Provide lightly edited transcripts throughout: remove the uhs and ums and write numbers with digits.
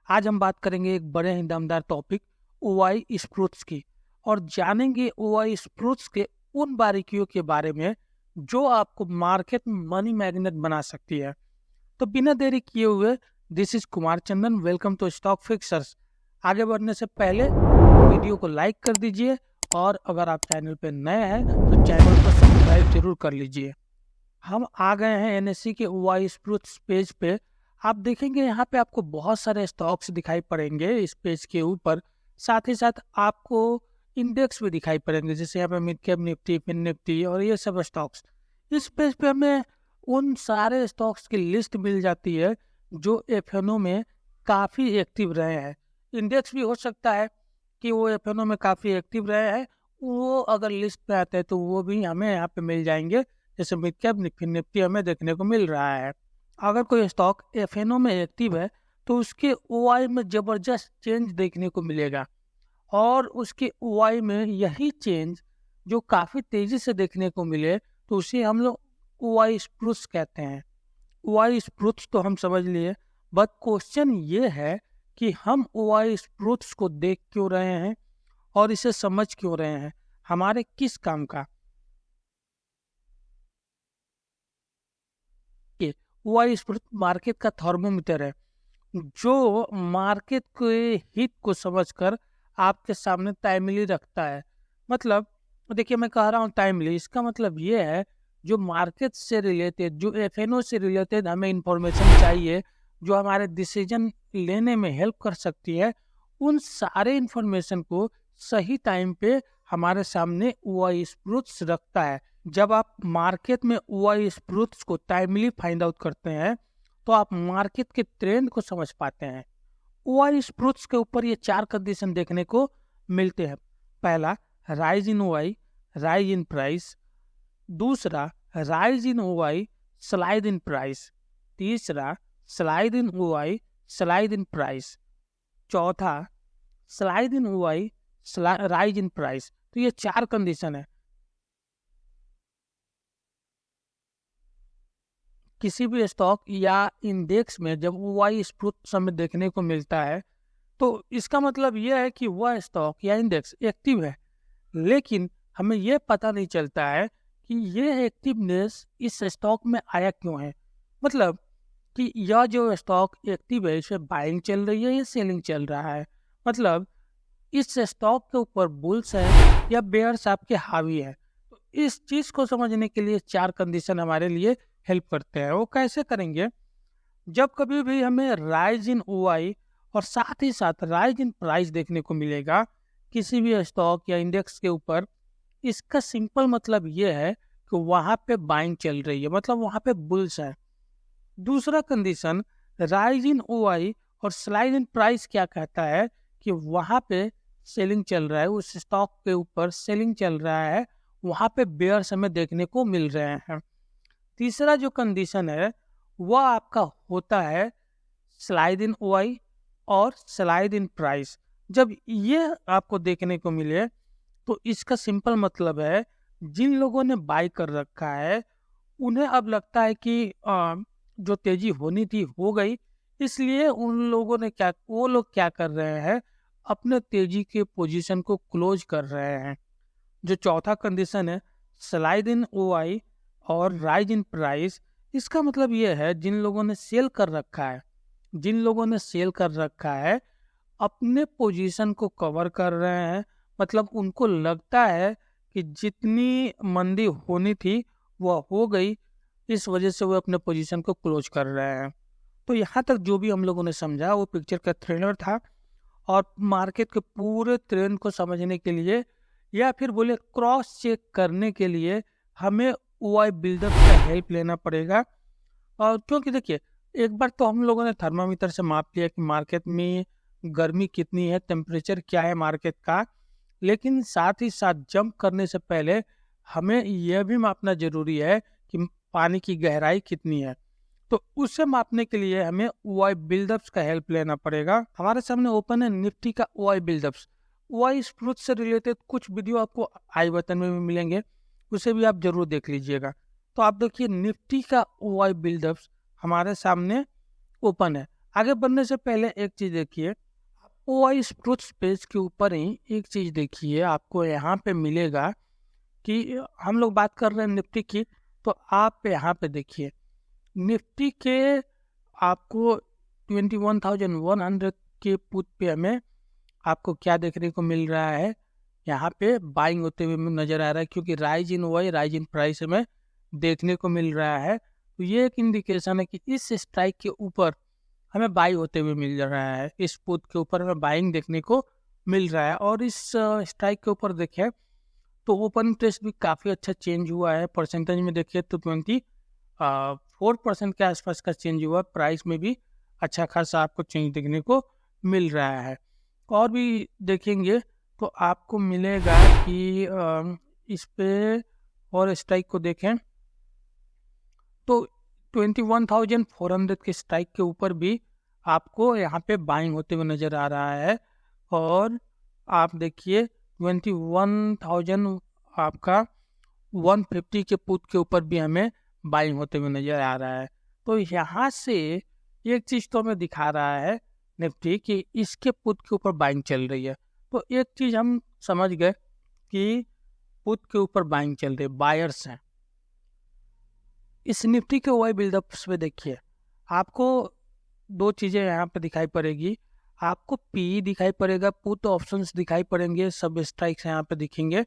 आज हम बात करेंगे एक बड़े ही दमदार टॉपिक ओआई स्प्रूट्स की और जानेंगे ओआई स्प्रूट्स के उन बारीकियों के बारे में जो आपको मार्केट में मनी मैग्नेट बना सकती है। तो बिना देरी किए हुए this is Kumar Chandan, welcome to Stock Fixers. आगे बढ़ने से पहले वीडियो को लाइक कर दीजिए और अगर आप चैनल पे नए हैं तो चैनल को सब्सक्राइब जरूर कर लीजिए। हम आ गए हैं एनएससी के ओआई स्प्रूट्स पेज पे। आप देखेंगे यहाँ पे आपको बहुत सारे स्टॉक्स दिखाई पड़ेंगे इस पेज के ऊपर। साथ ही साथ आपको इंडेक्स भी दिखाई पड़ेंगे, जैसे यहाँ पे mid cap Nifty, fin Nifty और ये सब स्टॉक्स। इस पेज पे हमें उन सारे स्टॉक्स की लिस्ट मिल जाती है जो एफएनओ में काफ़ी एक्टिव रहे हैं। इंडेक्स भी हो सकता है कि वो एफएनओ में काफ़ी एक्टिव रहे हैं, वो अगर लिस्ट पे आते हैं तो वो भी हमें यहाँ पे मिल जाएंगे। जैसे मिड कैप फिन निफ्टी हमें देखने को मिल रहा है। अगर कोई स्टॉक एफएनओ में एक्टिव है तो उसके ओआई में ज़बरदस्त चेंज देखने को मिलेगा और उसके ओआई में यही चेंज जो काफ़ी तेज़ी से देखने को मिले तो उसे हम लोग ओआई स्प्रूट्स कहते हैं। ओआई स्प्रूट्स तो हम समझ लिए, बट क्वेश्चन ये है कि हम ओआई स्प्रूट्स को देख क्यों रहे हैं और इसे समझ क्यों रहे हैं, हमारे किस काम का। ओआई स्प्रूट मार्केट का थर्मोमीटर है जो मार्केट के हित को समझकर आपके सामने टाइमली रखता है। मतलब देखिए, मैं कह रहा हूँ टाइमली, इसका मतलब ये है जो मार्केट से रिलेटेड, जो एफएनओ से रिलेटेड हमें इंफॉर्मेशन चाहिए जो हमारे डिसीजन लेने में हेल्प कर सकती है, उन सारे इंफॉर्मेशन को सही टाइम पे हमारे सामने ओआई स्प्रूट्स रखता है। जब आप मार्केट में ओआई स्प्रूट्स को टाइमली फाइंड आउट करते हैं तो आप मार्केट के ट्रेंड को समझ पाते हैं। ओआई स्प्रूट्स के ऊपर ये 4 कंडीशन देखने को मिलते हैं। पहला, rise in OI, rise in price. दूसरा, rise in OI, slide in price. तीसरा, slide in OI, slide in price. चौथा, slide in OI, rise in price. तो ये 4 कंडीशन है। किसी भी स्टॉक या इंडेक्स में जब ओआई स्प्रूट्स हमें देखने को मिलता है तो इसका मतलब यह है कि वह स्टॉक या इंडेक्स एक्टिव है, लेकिन हमें यह पता नहीं चलता है कि यह एक्टिवनेस इस स्टॉक में आया क्यों है। मतलब कि यह जो स्टॉक एक्टिव है इसमें बाइंग चल रही है या सेलिंग चल रहा है। मतलब इस स्टॉक के ऊपर बुल्स है या बेयर्स आपके हावी है। तो इस चीज को समझने के लिए 4 कंडीशन हमारे लिए हेल्प करते हैं। वो कैसे करेंगे? जब कभी भी हमें राइज इन ओआई और साथ ही साथ राइज इन प्राइस देखने को मिलेगा किसी भी स्टॉक या इंडेक्स के ऊपर, इसका सिंपल मतलब ये है कि वहां पे बाइंग चल रही है, मतलब वहां पे बुल्स है। दूसरा कंडीशन, राइज इन ओआई और स्लाइड इन प्राइस क्या कहता है कि वहां पे सेलिंग चल रहा है, उस स्टॉक के ऊपर सेलिंग चल रहा है, वहां पे बेयर्स हमें देखने को मिल रहे हैं। तीसरा जो कंडीशन है वह आपका होता है स्लाइड इन ओआई और स्लाइड इन प्राइस। जब ये आपको देखने को मिले तो इसका सिंपल मतलब है जिन लोगों ने बाई कर रखा है उन्हें अब लगता है कि जो तेजी होनी थी हो गई, इसलिए उन लोगों ने वो लोग क्या कर रहे हैं, अपने तेजी के पोजीशन को क्लोज कर रहे हैं। जो चौथा कंडीशन है स्लाइड इन ओआई और राइज इन प्राइस, इसका मतलब ये है जिन लोगों ने सेल कर रखा है, जिन लोगों ने सेल कर रखा है अपने पोजीशन को कवर कर रहे हैं। मतलब उनको लगता है कि जितनी मंदी होनी थी वह हो गई, इस वजह से वो अपने पोजीशन को क्लोज कर रहे हैं। तो यहाँ तक जो भी हम लोगों ने समझा वो पिक्चर का थ्रिलर था और मार्केट के पूरे ट्रेंड को समझने के लिए या फिर बोले क्रॉस चेक करने के लिए हमें ओआई बिल्डअप का हेल्प लेना पड़ेगा। और क्योंकि देखिए, एक बार तो हम लोगों ने थर्मामीटर से माप लिया कि मार्केट में गर्मी कितनी है, टेम्परेचर क्या है मार्केट का, लेकिन साथ ही साथ जंप करने से पहले हमें यह भी मापना जरूरी है कि पानी की गहराई कितनी है। तो उसे मापने के लिए हमें ओआई बिल्डअप्स का हेल्प लेना पड़ेगा। हमारे सामने ओपन है निफ्टी का ओआई बिल्डअप्स। ओआई स्प्रूट्स से रिलेटेड कुछ वीडियो आपको आई बटन में भी मिलेंगे, उसे भी आप जरूर देख लीजिएगा। तो आप देखिए निफ्टी का ओआई बिल्डअप्स हमारे सामने ओपन है। आगे बढ़ने से पहले एक चीज देखिए, ओआई स्प्रूट्स पेज के ऊपर ही एक चीज देखिए, आपको यहाँ पे मिलेगा कि हम लोग बात कर रहे हैं निफ्टी की, तो आप यहाँ पे देखिए निफ्टी के आपको 21,100 के पुट पे हमें आपको क्या देखने को मिल रहा है, यहाँ पे बाइंग होते हुए नजर आ रहा है, क्योंकि rise in OI, rise in price हमें देखने को मिल रहा है। तो ये एक इंडिकेशन है कि इस स्ट्राइक के ऊपर हमें बाई होते हुए मिल रहा है, इस पुट के ऊपर हमें बाइंग देखने को मिल रहा है। और इस स्ट्राइक के ऊपर देखें तो ओपन इंटरेस्ट भी काफ़ी अच्छा चेंज हुआ है, परसेंटेज में देखिए तो 4% के आसपास का चेंज हुआ, प्राइस में भी अच्छा खासा आपको चेंज देखने को मिल रहा है। और भी देखेंगे तो आपको मिलेगा कि इस पे और स्ट्राइक को देखें तो 21,400 के स्ट्राइक के ऊपर भी आपको यहाँ पे बाइंग होते हुए नजर आ रहा है। और आप देखिए 21,000 आपका 150 के पुट के ऊपर भी हमें बाइंग होते हुए नजर आ रहा है। तो यहाँ से एक चीज तो हमें दिखा रहा है निफ्टी कि इसके पुट के ऊपर बाइंग चल रही है। तो एक चीज हम समझ गए कि पुट के ऊपर बाइंग चल रही है, बायर्स हैं। इस निफ्टी के ओआई बिल्डअप्स पे देखिए, आपको दो चीजें यहाँ पे दिखाई पड़ेगी, आपको पी दिखाई पड़ेगा, पुट ऑप्शंस दिखाई पड़ेंगे, सब स्ट्राइक्स यहाँ पे दिखेंगे,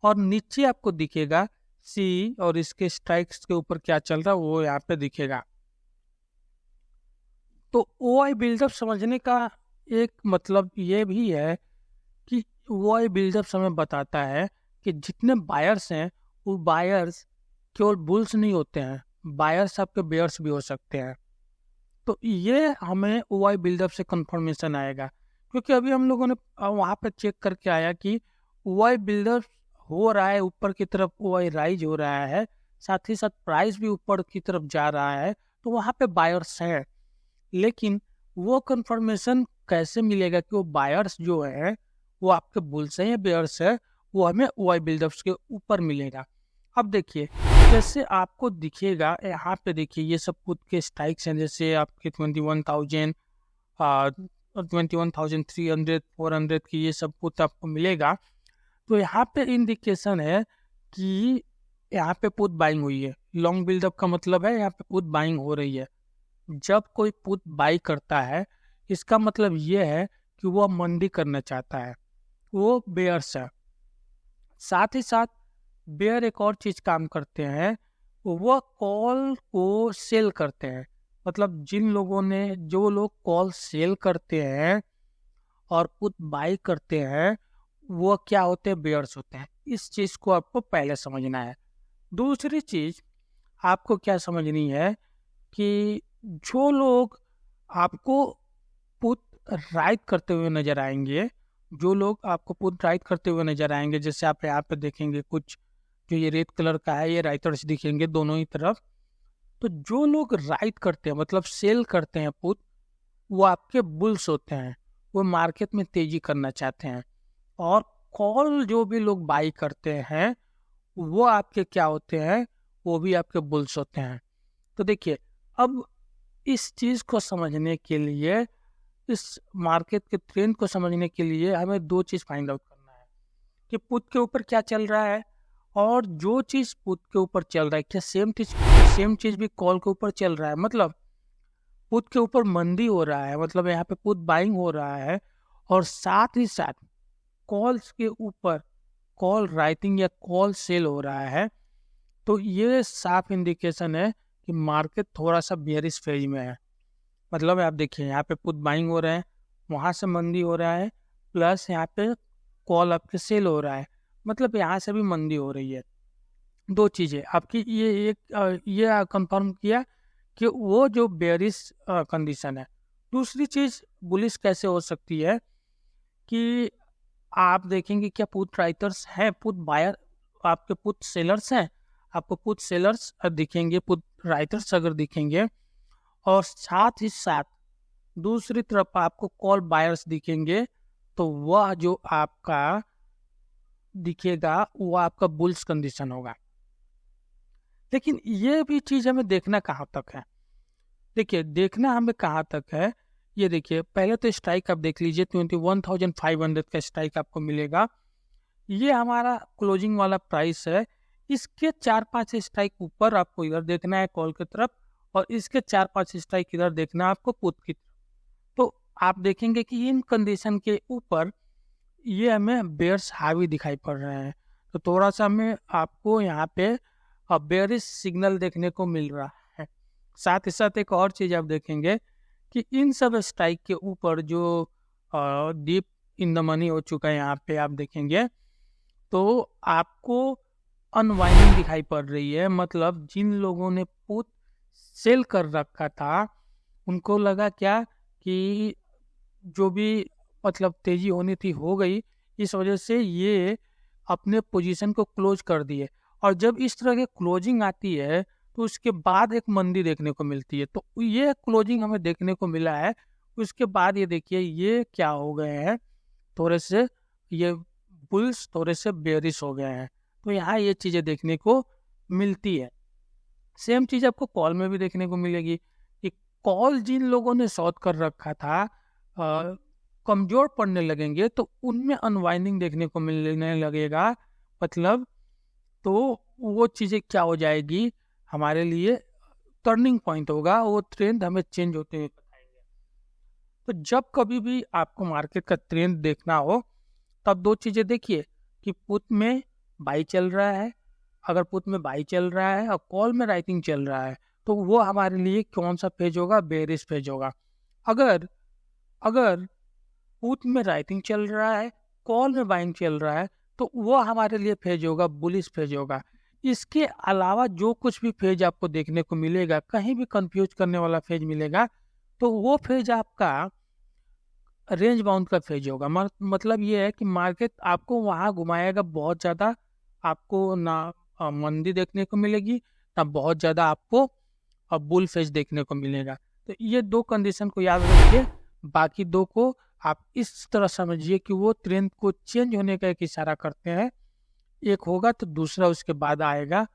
और नीचे आपको दिखेगा सी, और इसके स्ट्राइक्स के ऊपर क्या चल रहा है वो यहाँ पे दिखेगा। तो ओआई बिल्डअप समझने का एक मतलब ये भी है कि ओआई बिल्डअप हमें बताता है कि जितने बायर्स हैं वो बायर्स केवल बुल्स नहीं होते हैं, बायर्स आपके बेयर्स भी हो सकते हैं। तो ये हमें ओआई बिल्डअप से कंफर्मेशन आएगा, क्योंकि अभी हम लोगों ने वहाँ पे चेक करके आया कि ओआई बिल्डअप हो रहा है, ऊपर की तरफ ओआई राइज हो रहा है, साथ ही साथ प्राइस भी ऊपर की तरफ जा रहा है, तो वहाँ पे बायर्स हैं। लेकिन वो कंफर्मेशन कैसे मिलेगा कि वो बायर्स जो है वो आपके बुल्स हैं या बेयर्स है, वो हमें ओआई बिल्डअप्स के ऊपर मिलेगा। अब देखिए जैसे आपको दिखेगा यहाँ पे, देखिए ये सब पुट के स्ट्राइक्स हैं, जैसे आपके 21,000 21,300 400 की ये सब पुट आपको मिलेगा। तो यहाँ पे इंडिकेशन है कि यहाँ पे पुट बाइंग हुई है, लॉन्ग बिल्डअप का मतलब है यहाँ पे पुट बाइंग हो रही है। जब कोई पुट बाई करता है इसका मतलब ये है कि वो मंदी करना चाहता है, वो बेयर्स है। साथ ही साथ बेयर एक और चीज काम करते हैं, वो कॉल को सेल करते हैं। मतलब जिन लोगों ने, जो लोग कॉल सेल करते हैं और पुट बाई करते हैं, वो क्या होते हैं, बेयर्स होते हैं। इस चीज को आपको पहले समझना है। दूसरी चीज आपको क्या समझनी है कि जो लोग आपको पुट राइट करते हुए नजर आएंगे, जो लोग आपको पुट राइट करते हुए नजर आएंगे, जैसे आप यहाँ पे देखेंगे कुछ जो ये रेड कलर का है, ये राइटर्स दिखेंगे दोनों ही तरफ। तो जो लोग राइट करते हैं मतलब सेल करते हैं पुट, वो आपके बुल्स होते हैं, वो मार्केट में तेजी करना चाहते हैं। और कॉल जो भी लोग बाई करते हैं वो आपके क्या होते हैं, वो भी आपके बुल्स होते हैं। तो देखिए अब इस चीज को समझने के लिए, इस मार्केट के ट्रेंड को समझने के लिए हमें दो चीज फाइंड आउट करना है कि पुट के ऊपर क्या चल रहा है, और जो चीज पुट के ऊपर चल रहा है क्या सेम चीज भी कॉल के ऊपर चल रहा है। मतलब पुट के ऊपर मंदी हो रहा है, मतलब यहाँ पे पुट बाइंग हो रहा है, और साथ ही साथ कॉल्स के ऊपर कॉल राइटिंग या कॉल सेल हो रहा है। तो ये साफ इंडिकेशन है कि मार्केट थोड़ा सा बेयरिश फेज में है। मतलब आप देखिए यहाँ पे पुट बाइंग हो रहे हैं, वहाँ से मंदी हो रहा है, प्लस यहाँ पे कॉल आपके सेल हो रहा है, मतलब यहाँ से भी मंदी हो रही है। दो चीज़ें आपकी ये कंफर्म किया कि वो जो बेयरिश कंडीशन है। दूसरी चीज़ बुलिश कैसे हो सकती है कि आप देखेंगे क्या पुट राइटर्स हैं, पुट बायर, आपके पुट सेलर्स हैं, आपको पुट सेलर्स दिखेंगे, पुट राइटर्स अगर दिखेंगे, और साथ ही साथ दूसरी तरफ आपको कॉल बायर्स दिखेंगे, तो वह जो आपका दिखेगा वो आपका बुल्स कंडीशन होगा। लेकिन ये भी चीज हमें देखना कहाँ तक है देखिए देखना हमें कहाँ तक है। ये देखिए पहले तो स्ट्राइक आप देख लीजिए, 21,500 का स्ट्राइक आपको मिलेगा। ये हमारा क्लोजिंग वाला प्राइस है। इसके 4-5 स्ट्राइक ऊपर आपको इधर देखना है कॉल की तरफ, और इसके 4-5 स्ट्राइक इधर देखना है आपको पुट की तरफ। तो आप देखेंगे कि इन कंडीशन के ऊपर ये हमें बेयर्स हावी दिखाई पड़ रहे हैं। तो थोड़ा सा हमें आपको यहाँ पे बेयरिश सिग्नल देखने को मिल रहा है। साथ ही साथ एक और चीज़ आप देखेंगे कि इन सब स्ट्राइक के ऊपर जो डीप इन द मनी हो चुका है, यहाँ पे आप देखेंगे तो आपको अनवाइंडिंग दिखाई पड़ रही है। मतलब जिन लोगों ने पुट सेल कर रखा था, उनको लगा क्या कि जो भी मतलब तेजी होनी थी हो गई, इस वजह से ये अपने पोजीशन को क्लोज कर दिए। और जब इस तरह की क्लोजिंग आती है तो उसके बाद एक मंदी देखने को मिलती है। तो ये क्लोजिंग हमें देखने को मिला है। उसके बाद ये देखिए ये क्या हो गए हैं, थोड़े से ये बुल्स थोड़े से बेयरिश हो गए हैं। तो यहाँ ये चीज़ें देखने को मिलती है। सेम चीज़ आपको कॉल में भी देखने को मिलेगी कि कॉल जिन लोगों ने शॉर्ट कर रखा था कमजोर पड़ने लगेंगे तो उनमें अनवाइंडिंग देखने को मिलने लगेगा। मतलब तो वो चीज़ें क्या हो जाएगी, हमारे लिए टर्निंग पॉइंट होगा, वो ट्रेंड हमें चेंज होते हुए बताएंगे। तो जब कभी भी आपको मार्केट का ट्रेंड देखना हो तब दो चीज़ें देखिए कि पुट में बाई चल रहा है। अगर पुट में बाई चल रहा है और कॉल में राइटिंग चल रहा है तो वो हमारे लिए कौन सा पेज होगा, बेरिश पेज होगा। अगर अगर पुट में राइटिंग चल रहा है, कॉल में बाइंग चल रहा है, तो वो हमारे लिए फेज होगा, बुलिश फेज होगा। इसके अलावा जो कुछ भी फेज आपको देखने को मिलेगा, कहीं भी कंफ्यूज करने वाला फेज मिलेगा, तो वो फेज आपका रेंज बाउंड का फेज होगा। मतलब ये है कि मार्केट आपको वहाँ घुमाएगा बहुत ज़्यादा, आपको ना मंदी देखने को मिलेगी, ना बहुत ज़्यादा आपको बुल फेज देखने को मिलेगा। तो ये दो कंडीशन को याद रखिए। बाकी दो को आप इस तरह समझिए कि वो ट्रेंड को चेंज होने का एक इशारा करते हैं। एक होगा तो दूसरा उसके बाद आएगा।